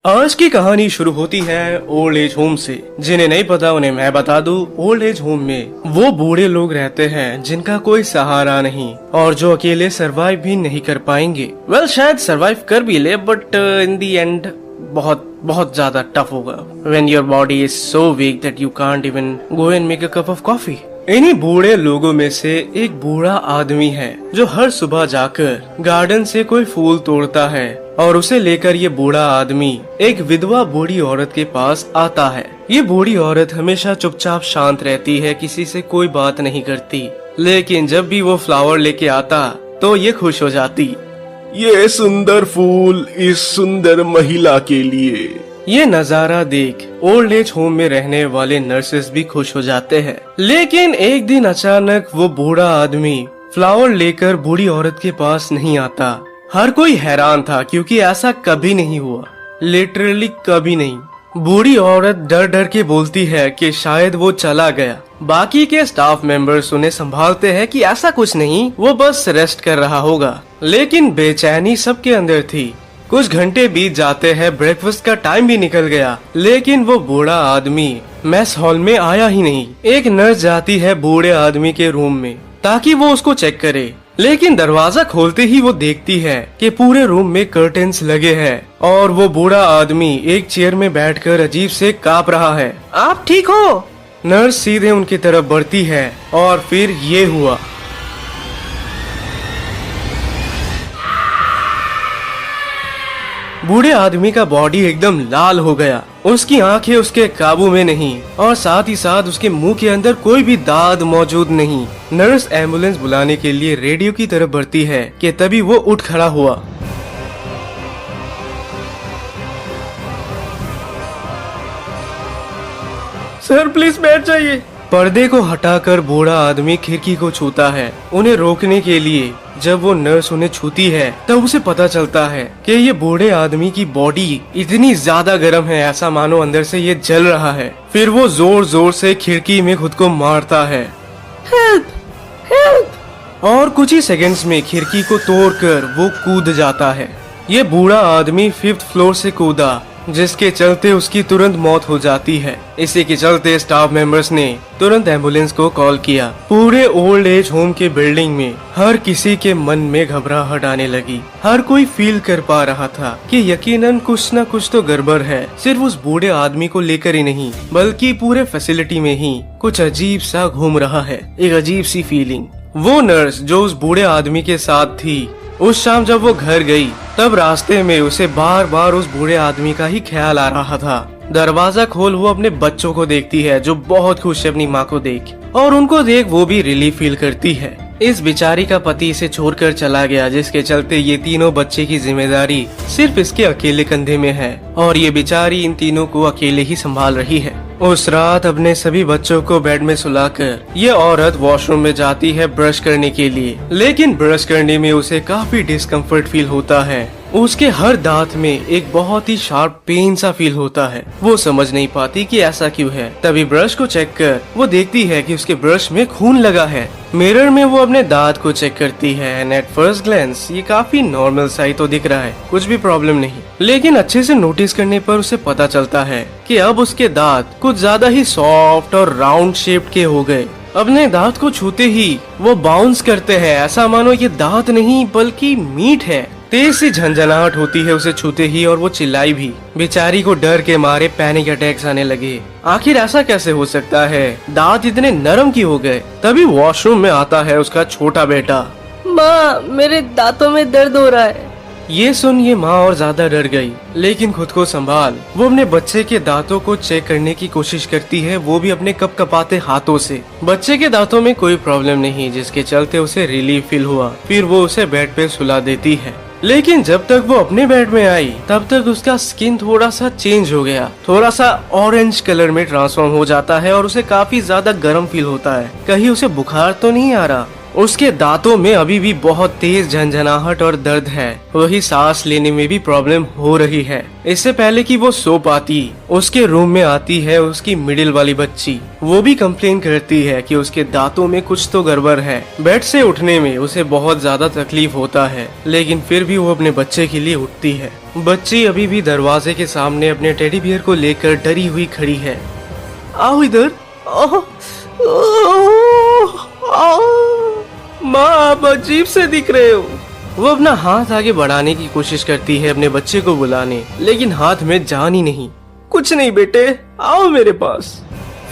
आज की कहानी शुरू होती है ओल्ड एज होम से। जिन्हें नहीं पता उन्हें मैं बता दूं, ओल्ड एज होम में वो बूढ़े लोग रहते हैं जिनका कोई सहारा नहीं और जो अकेले सरवाइव भी नहीं कर पाएंगे। शायद सरवाइव कर भी ले बट इन दी एंड बहुत बहुत ज्यादा टफ होगा। When your body is so weak that you can't even go and make a cup of coffee. इन्हीं बूढ़े लोगों में से एक बूढ़ा आदमी है जो हर सुबह जाकर गार्डन से कोई फूल तोड़ता है और उसे लेकर ये बूढ़ा आदमी एक विधवा बूढ़ी औरत के पास आता है। ये बूढ़ी औरत हमेशा चुपचाप शांत रहती है, किसी से कोई बात नहीं करती, लेकिन जब भी वो फ्लावर लेके आता तो ये खुश हो जाती। ये सुंदर फूल इस सुंदर महिला के लिए। ये नजारा देख ओल्ड एज होम में रहने वाले नर्सेस भी खुश हो जाते हैं। लेकिन एक दिन अचानक वो बूढ़ा आदमी फ्लावर लेकर बूढ़ी औरत के पास नहीं आता। हर कोई हैरान था क्योंकि ऐसा कभी नहीं हुआ, लिटरली कभी नहीं। बूढ़ी औरत डर डर के बोलती है कि शायद वो चला गया। बाकी के स्टाफ मेंबर्स उन्हें संभालते हैं कि ऐसा कुछ नहीं, वो बस रेस्ट कर रहा होगा। लेकिन बेचैनी सबके अंदर थी। कुछ घंटे बीत जाते हैं, ब्रेकफास्ट का टाइम भी निकल गया, लेकिन वो बूढ़ा आदमी मेस हॉल में आया ही नहीं। एक नर्स जाती है बूढ़े आदमी के रूम में ताकि वो उसको चेक करे, लेकिन दरवाजा खोलते ही वो देखती है कि पूरे रूम में कर्टेन्स लगे हैं और वो बूढ़ा आदमी एक चेयर में बैठकर अजीब से कांप रहा है। आप ठीक हो? नर्स सीधे उनकी तरफ बढ़ती है और फिर ये हुआ। बूढ़े आदमी का बॉडी एकदम लाल हो गया, उसकी आंखें उसके काबू में नहीं और साथ ही साथ उसके मुंह के अंदर कोई भी दाद मौजूद नहीं। नर्स एम्बुलेंस बुलाने के लिए रेडियो की तरफ बढ़ती है कि तभी वो उठ खड़ा हुआ। सर प्लीज बैठ जाइए। पर्दे को हटाकर बूढ़ा आदमी खिड़की को छूता है उन्हें रोकने के लिए। जब वो नर्स उन्हें छूती है तब उसे पता चलता है कि ये बूढ़े आदमी की बॉडी इतनी ज्यादा गर्म है, ऐसा मानो अंदर से ये जल रहा है। फिर वो जोर जोर से खिड़की में खुद को मारता है, हेल्प हेल्प, और कुछ ही सेकंड्स में खिड़की को तोड़कर वो कूद जाता है। ये बूढ़ा आदमी 5th फ्लोर से कूदा, जिसके चलते उसकी तुरंत मौत हो जाती है। इसी के चलते स्टाफ मेंबर्स ने तुरंत एम्बुलेंस को कॉल किया। पूरे ओल्ड एज होम के बिल्डिंग में हर किसी के मन में घबराहट आने लगी। हर कोई फील कर पा रहा था कि यकीनन कुछ न कुछ तो गड़बड़ है। सिर्फ उस बूढ़े आदमी को लेकर ही नहीं बल्कि पूरे फैसिलिटी में ही कुछ अजीब सा घूम रहा है, एक अजीब सी फीलिंग। वो नर्स जो उस बूढ़े आदमी के साथ थी, उस शाम जब वो घर गई तब रास्ते में उसे बार बार उस बूढ़े आदमी का ही ख्याल आ रहा था। दरवाजा खोल वो अपने बच्चों को देखती है जो बहुत खुश है अपनी माँ को देख, और उनको देख वो भी रिलीफ फील करती है। इस बेचारी का पति इसे छोड़कर चला गया, जिसके चलते ये तीनों बच्चे की जिम्मेदारी सिर्फ इसके अकेले कंधे में है और ये बेचारी इन तीनों को अकेले ही संभाल रही है। उस रात अपने सभी बच्चों को बेड में सुलाकर ये औरत वॉशरूम में जाती है ब्रश करने के लिए, लेकिन ब्रश करने में उसे काफी डिस्कम्फर्ट फील होता है। उसके हर दांत में एक बहुत ही शार्प पेन सा फील होता है। वो समझ नहीं पाती कि ऐसा क्यों है। तभी ब्रश को चेक कर वो देखती है कि उसके ब्रश में खून लगा है। मिरर में वो अपने दांत को चेक करती है एंड एट फर्स्ट ग्लैंस ये काफी नॉर्मल सा ही तो दिख रहा है, कुछ भी प्रॉब्लम नहीं। लेकिन अच्छे से नोटिस करने पर उसे पता चलता है कि अब उसके दांत कुछ ज्यादा ही सॉफ्ट और राउंड शेप्ड के हो गए। अपने दांत को छूते ही वो बाउंस करते हैं, ऐसा मानो ये दांत नहीं बल्कि मीट है। तेज सी झंझनाहट होती है उसे छूते ही और वो चिल्लाई भी। बेचारी को डर के मारे पैनिक अटैक्स आने लगे। आखिर ऐसा कैसे हो सकता है, दांत इतने नरम क्यों हो गए। तभी वॉशरूम में आता है उसका छोटा बेटा। माँ, मेरे दांतों में दर्द हो रहा है। ये सुन ये माँ और ज्यादा डर गई, लेकिन खुद को संभाल वो अपने बच्चे के दांतों को चेक करने की कोशिश करती है, वो भी अपने कपकपाते हाथों से। बच्चे के दांतों में कोई प्रॉब्लम नहीं, जिसके चलते उसे रिलीफ फील हुआ। फिर वो उसे बेड पे सुला देती है। लेकिन जब तक वो अपने बेड में आई तब तक उसका स्किन थोड़ा सा चेंज हो गया, थोड़ा सा ऑरेंज कलर में ट्रांसफॉर्म हो जाता है और उसे काफी ज्यादा गर्म फील होता है। कहीं उसे बुखार तो नहीं आ रहा। उसके दांतों में अभी भी बहुत तेज झंझनाहट और दर्द है। वही सांस लेने में भी प्रॉब्लम हो रही है। इससे पहले कि वो सो पाती, उसके रूम में आती है उसकी मिडिल वाली बच्ची। वो भी कंप्लेन करती है कि उसके दांतों में कुछ तो गड़बड़ है। बेड से उठने में उसे बहुत ज्यादा तकलीफ होता है, लेकिन फिर भी वो अपने बच्चे के लिए उठती है। बच्ची अभी भी दरवाजे के सामने अपने टेडी बियर को लेकर डरी हुई खड़ी है। आओ इधर। माँ, आप अजीब से दिख रहे हो। वो अपना हाथ आगे बढ़ाने की कोशिश करती है अपने बच्चे को बुलाने, लेकिन हाथ में जान ही नहीं। कुछ नहीं बेटे, आओ मेरे पास।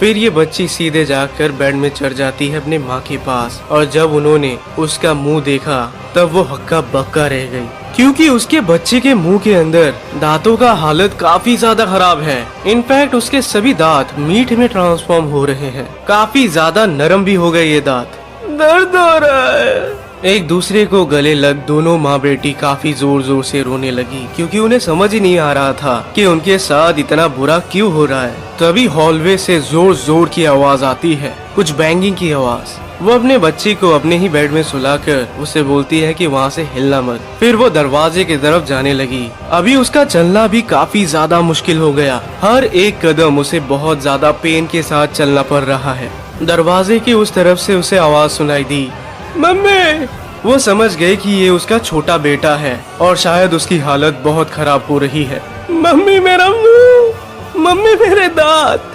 फिर ये बच्ची सीधे जाकर बेड में चढ़ जाती है अपने माँ के पास, और जब उन्होंने उसका मुंह देखा तब वो हक्का बक्का रह गई, क्योंकि उसके बच्चे के मुंह के अंदर दांतों का हालत काफी ज्यादा खराब है। इनफैक्ट उसके सभी दांत मीट में ट्रांसफॉर्म हो रहे हैं। काफी ज्यादा नरम भी हो गए ये दांत। दर्द हो रहा है। एक दूसरे को गले लग दोनों माँ बेटी काफी जोर जोर से रोने लगी, क्योंकि उन्हें समझ ही नहीं आ रहा था कि उनके साथ इतना बुरा क्यों हो रहा है। तभी हॉलवे से जोर जोर की आवाज आती है, कुछ बैंगिंग की आवाज। वो अपने बच्ची को अपने ही बेड में सुलाकर उसे बोलती है कि वहाँ से हिलना मत। फिर वो दरवाजे की तरफ जाने लगी। अभी उसका चलना भी काफी ज्यादा मुश्किल हो गया। हर एक कदम उसे बहुत ज्यादा पेन के साथ चलना पड़ रहा है। दरवाजे की उस तरफ से उसे आवाज सुनाई दी, मम्मी। वो समझ गई कि ये उसका छोटा बेटा है और शायद उसकी हालत बहुत खराब हो रही है। मम्मी मेरा मुंह, मम्मी मेरे दांत।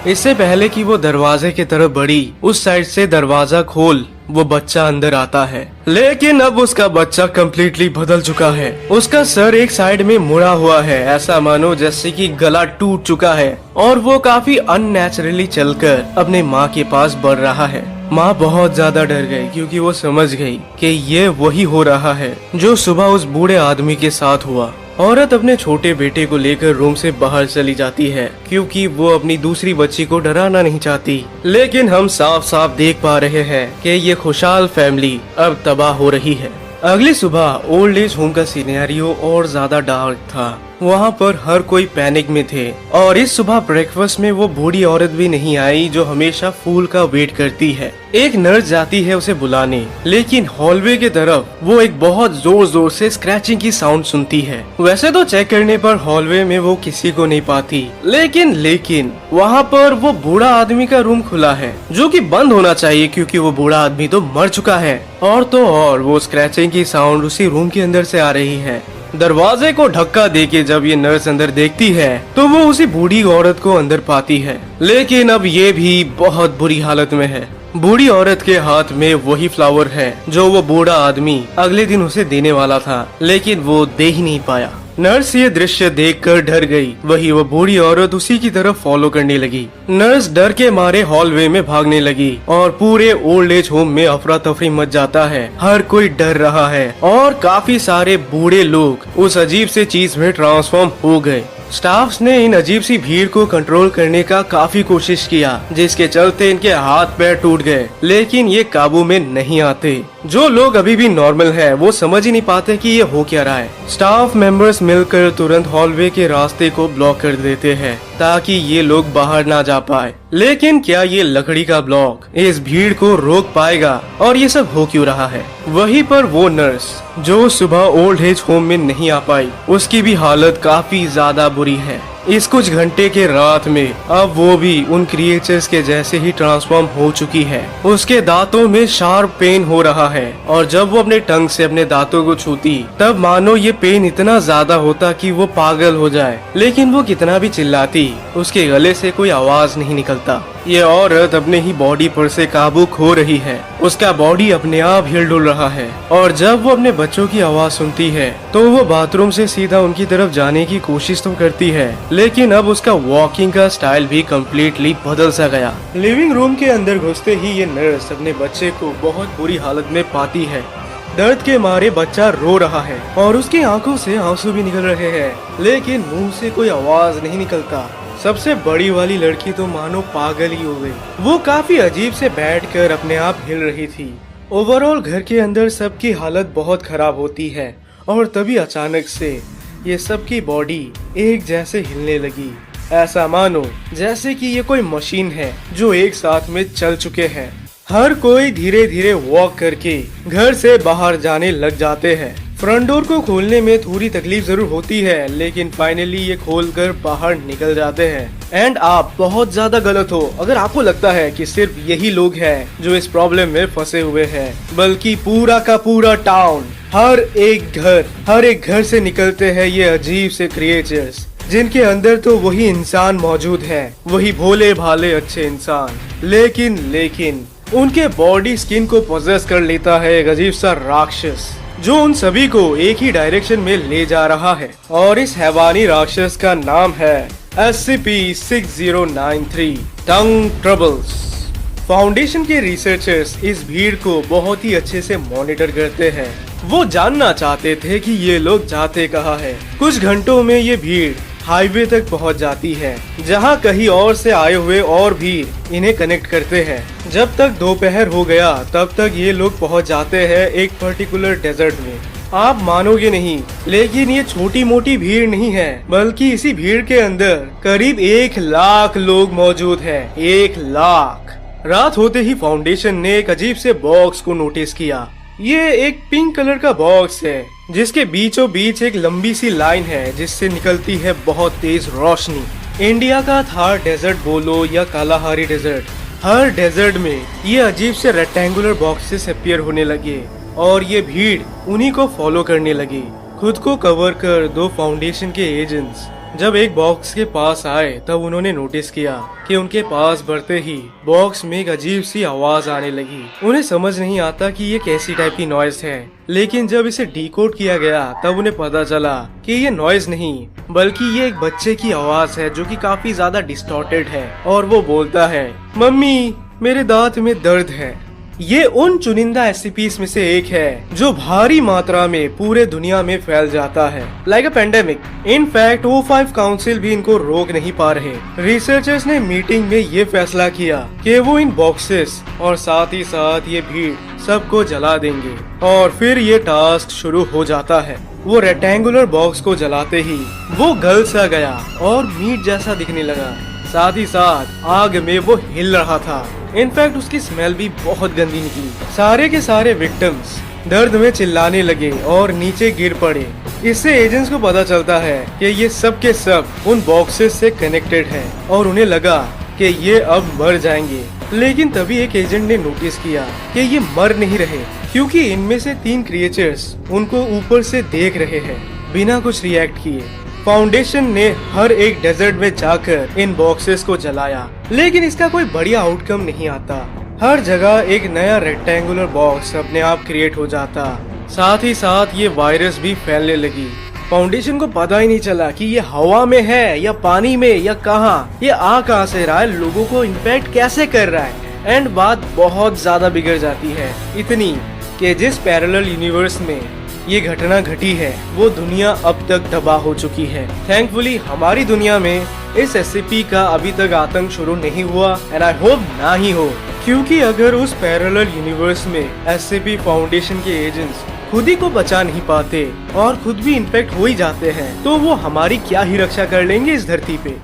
इससे पहले कि वो दरवाजे की तरफ बढ़ी, उस साइड से दरवाजा खोल वो बच्चा अंदर आता है। लेकिन अब उसका बच्चा कम्प्लीटली बदल चुका है। उसका सर एक साइड में मुड़ा हुआ है, ऐसा मानो जैसे कि गला टूट चुका है, और वो काफी अननेचुरली चलकर अपने माँ के पास बढ़ रहा है। माँ बहुत ज्यादा डर गई, क्योंकि वो समझ गई कि ये वही हो रहा है जो सुबह उस बूढ़े आदमी के साथ हुआ। औरत अपने छोटे बेटे को लेकर रूम से बाहर चली जाती है, क्योंकि वो अपनी दूसरी बच्ची को डराना नहीं चाहती। लेकिन हम साफ साफ देख पा रहे हैं कि ये खुशहाल फैमिली अब तबाह हो रही है। अगली सुबह ओल्ड एज होम का सिनेरियो और ज्यादा डार्क था। वहाँ पर हर कोई पैनिक में थे, और इस सुबह ब्रेकफास्ट में वो बूढ़ी औरत भी नहीं आई जो हमेशा फूल का वेट करती है। एक नर्स जाती है उसे बुलाने, लेकिन हॉलवे की तरफ वो एक बहुत जोर जोर से स्क्रैचिंग की साउंड सुनती है। वैसे तो चेक करने पर हॉलवे में वो किसी को नहीं पाती, लेकिन वहाँ पर वो बूढ़ा आदमी का रूम खुला है, जो कि बंद होना चाहिए, क्योंकि वो बूढ़ा आदमी तो मर चुका है। और तो और वो स्क्रैचिंग की साउंड उसी रूम के अंदर से आ रही है। दरवाजे को धक्का देके जब ये नर्स अंदर देखती है तो वो उसी बूढ़ी औरत को अंदर पाती है, लेकिन अब ये भी बहुत बुरी हालत में है। बूढ़ी औरत के हाथ में वही फ्लावर है जो वो बूढ़ा आदमी अगले दिन उसे देने वाला था, लेकिन वो दे ही नहीं पाया। नर्स ये दृश्य देखकर डर गई। वही वो बूढ़ी औरत उसी की तरफ फॉलो करने लगी। नर्स डर के मारे हॉलवे में भागने लगी, और पूरे ओल्ड एज होम में अफरा तफरी मच जाता है। हर कोई डर रहा है, और काफी सारे बूढ़े लोग उस अजीब से चीज में ट्रांसफॉर्म हो गए। स्टाफ्स ने इन अजीब सी भीड़ को कंट्रोल करने का काफी कोशिश किया, जिसके चलते इनके हाथ पैर टूट गए, लेकिन ये काबू में नहीं आते। जो लोग अभी भी नॉर्मल है वो समझ ही नहीं पाते कि ये हो क्या रहा है। स्टाफ मेंबर्स मिलकर तुरंत हॉलवे के रास्ते को ब्लॉक कर देते हैं, ताकि ये लोग बाहर ना जा पाए। लेकिन क्या ये लकड़ी का ब्लॉक इस भीड़ को रोक पाएगा, और ये सब हो क्यों रहा है? वहीं पर वो नर्स जो सुबह ओल्ड एज होम में नहीं आ पाई, उसकी भी हालत काफी ज्यादा बुरी है। इस कुछ घंटे के रात में अब वो भी उन क्रिएचर्स के जैसे ही ट्रांसफॉर्म हो चुकी है। उसके दांतों में शार्प पेन हो रहा है, और जब वो अपने टंग से अपने दांतों को छूती तब मानो ये पेन इतना ज्यादा होता कि वो पागल हो जाए। लेकिन वो कितना भी चिल्लाती, उसके गले से कोई आवाज नहीं निकलता। ये औरत अपने ही बॉडी पर से काबू खो रही है। उसका बॉडी अपने आप हिल डुल रहा है, और जब वो अपने बच्चों की आवाज सुनती है तो वो बाथरूम से सीधा उनकी तरफ जाने की कोशिश तो करती है, लेकिन अब उसका वॉकिंग का स्टाइल भी कम्प्लीटली बदल सा गया। लिविंग रूम के अंदर घुसते ही ये नर्स अपने बच्चे को बहुत बुरी हालत में पाती है। दर्द के मारे बच्चा रो रहा है, और उसकी आंखों से आंसू भी निकल रहे हैं, लेकिन मुंह से कोई आवाज नहीं निकलता। सबसे बड़ी वाली लड़की तो मानो पागल ही हो गई। वो काफी अजीब से बैठकर अपने आप हिल रही थी। ओवरऑल घर के अंदर सबकी हालत बहुत खराब होती है, और तभी अचानक से ये सबकी बॉडी एक जैसे हिलने लगी। ऐसा मानो जैसे कि ये कोई मशीन है जो एक साथ में चल चुके हैं। हर कोई धीरे धीरे वॉक करके घर से बाहर जाने लग जाते हैं। फ्रंट डोर को खोलने में थोड़ी तकलीफ जरूर होती है, लेकिन फाइनली ये खोलकर बाहर निकल जाते हैं। एंड आप बहुत ज्यादा गलत हो अगर आपको लगता है कि सिर्फ यही लोग हैं जो इस प्रॉब्लम में फंसे हुए हैं, बल्कि पूरा का पूरा टाउन, हर एक घर से निकलते हैं ये अजीब से क्रिएचर्स, जिनके अंदर तो वही इंसान मौजूद है, वही भोले भाले अच्छे इंसान, लेकिन उनके बॉडी स्किन को पोजेस कर लेता है एक अजीब सा राक्षस, जो उन सभी को एक ही डायरेक्शन में ले जा रहा है। और इस हैवानी राक्षस का नाम है SCP-6093 टंग ट्रबल्स। फाउंडेशन के रिसर्चर्स इस भीड़ को बहुत ही अच्छे से मॉनिटर करते हैं। वो जानना चाहते थे कि ये लोग जाते कहाँ हैं। कुछ घंटों में ये भीड़ हाईवे तक पहुंच जाती है, जहां कहीं और से आए हुए और भी इन्हें कनेक्ट करते हैं। जब तक दोपहर हो गया तब तक ये लोग पहुंच जाते हैं एक पर्टिकुलर डेजर्ट में। आप मानोगे नहीं, लेकिन ये छोटी मोटी भीड़ नहीं है, बल्कि इसी भीड़ के अंदर करीब 1 लाख लोग मौजूद हैं। 1 लाख। रात होते ही फाउंडेशन ने एक अजीब से बॉक्स को नोटिस किया। ये एक पिंक कलर का बॉक्स है, जिसके बीचों बीच एक लंबी सी लाइन है जिससे निकलती है बहुत तेज रोशनी। इंडिया का थार डेजर्ट बोलो या कालाहारी डेजर्ट, हर डेजर्ट में ये अजीब से रेक्टेंगुलर बॉक्सेस अपीयर होने लगे और ये भीड़ उन्हीं को फॉलो करने लगी। खुद को कवर कर 2 फाउंडेशन के एजेंट्स जब एक बॉक्स के पास आए तब उन्होंने नोटिस किया कि उनके पास बढ़ते ही बॉक्स में एक अजीब सी आवाज आने लगी। उन्हें समझ नहीं आता कि ये कैसी टाइप की नॉइज है, लेकिन जब इसे डिकोड किया गया तब उन्हें पता चला कि ये नॉइज नहीं बल्कि ये एक बच्चे की आवाज है जो कि काफी ज्यादा डिस्टॉर्टेड है। और वो बोलता है, मम्मी मेरे दांत में दर्द है। ये उन चुनिंदा SCPs में से एक है जो भारी मात्रा में पूरे दुनिया में फैल जाता है, like a pandemic. In fact O5 council भी इनको रोक नहीं पा रहे। रिसर्चर्स ने मीटिंग में ये फैसला किया कि वो इन बॉक्सेस और साथ ही साथ ये भीड़ सबको जला देंगे। और फिर ये टास्क शुरू हो जाता है। वो रेक्टेंगुलर बॉक्स को जलाते ही वो गल सा गया और मीट जैसा दिखने लगा। साथ ही साथ आग में वो हिल रहा था। इनफैक्ट उसकी स्मेल भी बहुत गंदी निकली। सारे के सारे विक्टिम्स दर्द में चिल्लाने लगे और नीचे गिर पड़े। इससे एजेंट्स को पता चलता है कि ये सब के सब उन बॉक्सेस से कनेक्टेड हैं और उन्हें लगा कि ये अब मर जाएंगे। लेकिन तभी एक एजेंट ने नोटिस किया कि ये मर नहीं रहे, क्योंकि इनमें से 3 क्रिएचर्स उनको ऊपर से देख रहे हैं बिना कुछ रिएक्ट किए। फाउंडेशन ने हर एक डेजर्ट में जाकर इन बॉक्सेस को जलाया, लेकिन इसका कोई बढ़िया आउटकम नहीं आता। हर जगह एक नया रेक्टेंगुलर बॉक्स अपने आप क्रिएट हो जाता। साथ ही साथ ये वायरस भी फैलने लगी। फाउंडेशन को पता ही नहीं चला कि ये हवा में है या पानी में या कहाँ, ये आ कहाँ से रहा है, लोगों को इन्फेक्ट कैसे कर रहा है। एंड बात बहुत ज्यादा बिगड़ जाती है, इतनी कि जिस पैरेलल यूनिवर्स में ये घटना घटी है वो दुनिया अब तक तबाह हो चुकी है। थैंकफुली हमारी दुनिया में इस SCP का अभी तक आतंक शुरू नहीं हुआ, एंड आई होप ना ही हो, क्योंकि अगर उस पैरेलल यूनिवर्स में SCP फाउंडेशन के एजेंट्स खुद ही को बचा नहीं पाते और खुद भी इन्फेक्ट हो ही जाते हैं, तो वो हमारी क्या ही रक्षा कर लेंगे इस धरती पे।